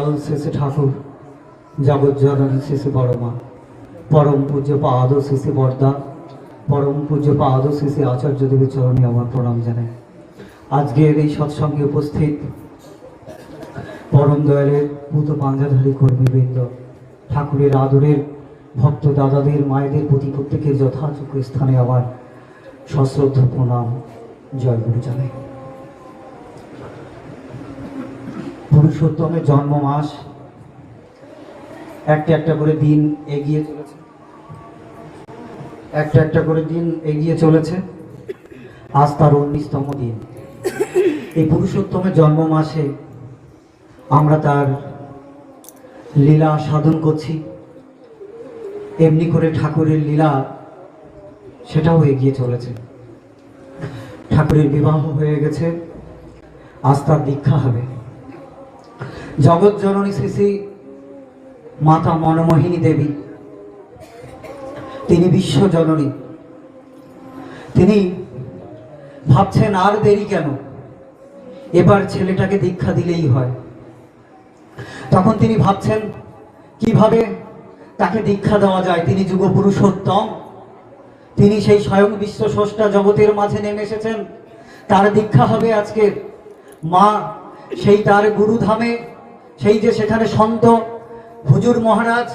দয়াল শ্রী ঠাকুর, জগজ্জননী শ্রী বড় মা, পরম পূজ্য পাদ শ্রী বরদা, পরম পূজ্য পাদ শ্রী আচার্য দেবের চরণে আমার প্রণাম জানাই। আজকের এই সৎসঙ্গে উপস্থিত পরম দয়ালের পুত পাঞ্জাধারী কর্মীবৃন্দ, ঠাকুরের আদরের ভক্ত দাদাদের, মায়েদের প্রতি প্রত্যেকের যথাযোগ্য স্থানে আমার সশ্রদ্ধ প্রণাম, জয় গুরু জানাই। পুরুষোত্তমের জন্ম মাস, একটা করে দিন এগিয়ে চলেছে, একটা করে দিন এগিয়ে চলেছে। আজ তার 19তম দিন। এই পুরুষোত্তমের জন্ম মাসে আমরা তার লীলা সাধন করছি। এমনি করে ঠাকুরের লীলা সেটাও এগিয়ে চলেছে। ঠাকুরের বিবাহ হয়ে গেছে, আজ তার দীক্ষা হবে। জগৎ জননী শ্রী শ্রী মাতা মনমোহিনী দেবী, তিনি বিশ্ব জননী। তিনি ভাবছেন আর দেরি কেন, এবার ছেলেটাকে দীক্ষা দিলেই হয়। তখন তিনি ভাবছেন কিভাবে তাকে দীক্ষা দেওয়া যায়। তিনি যুগ পুরুষোত্তম, তিনি সেই স্বয়ং বিশ্ব স্রষ্টা জগতের মাঝে নেমে এসেছেন। তার দীক্ষা হবে আজকে। মা সেই তার গুরুধামে, সেই যে সেখানে সন্ত হুজুর মহারাজ,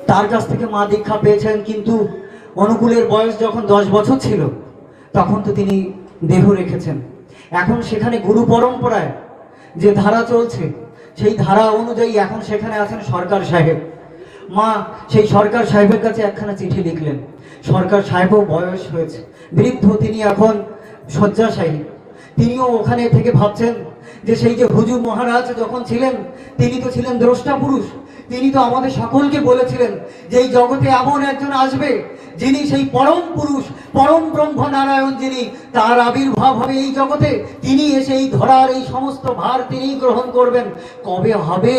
তার কাছ থেকে মা দীক্ষা পেয়েছেন। কিন্তু অনুকূলের বয়স যখন 10 বছর ছিল, তখন তো তিনি দেহ রেখেছেন। এখন সেখানে গুরু পরম্পরায় যে ধারা চলছে, সেই ধারা অনুযায়ী এখন সেখানে আছেন সরকার সাহেব। মা সেই সরকার সাহেবের কাছে একখানা চিঠি লিখলেন। সরকার সাহেবও বয়স হয়েছে, বৃদ্ধ, তিনি এখন শয্যাশায়ী। তিনিও ওখানে থেকে ভাবছেন যে সেই যে হুজুর মহারাজ যখন ছিলেন, তিনি তো ছিলেন দ্রষ্টা পুরুষ। তিনি তো আমাদের সকলকে বলেছিলেন যে এই জগতে এমন একজন আসবে যিনি সেই পরম পুরুষ, পরম ব্রহ্ম নারায়ণ, যিনি তার আবির্ভাব হবে এই জগতে। তিনি এসে এই ধরার এই সমস্ত ভার তিনি গ্রহণ করবেন। কবে হবে,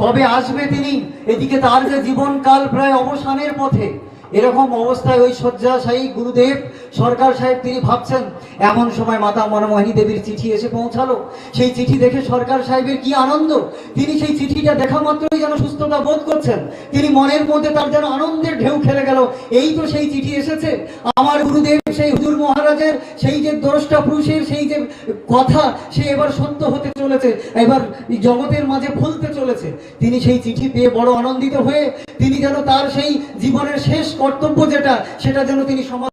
কবে আসবে তিনি? এদিকে তার যে জীবনকাল প্রায় অবসানের পথে। এরকম অবস্থায় ওই শয্যাশায়ী গুরুদেব সরকার সাহেব তিনি ভাবছেন। এমন সময় মাতা মনমোহিনী দেবীর চিঠি এসে পৌঁছালো। সেই চিঠি দেখে সরকার সাহেবের কি আনন্দ! তিনি সেই চিঠিটা দেখা মাত্রই যেন সুস্থতা বোধ করছেন। তিনি মনের মধ্যে তার যেন আনন্দের ঢেউ খেলে গেল। এই তো সেই চিঠি এসেছে, আমার গুরুদেব সেই হুজুর মহারাজের সেই যে দ্রষ্টা পুরুষের সেই যে কথা, সে এবার সত্য হতে চলেছে, এবার জগতের মাঝে ফলতে চলেছে। তিনি সেই চিঠি পেয়ে বড় আনন্দিত হয়ে তিনি যেন তার সেই জীবনের শেষ কর্তব্য যেটা, সেটা যেন তিনি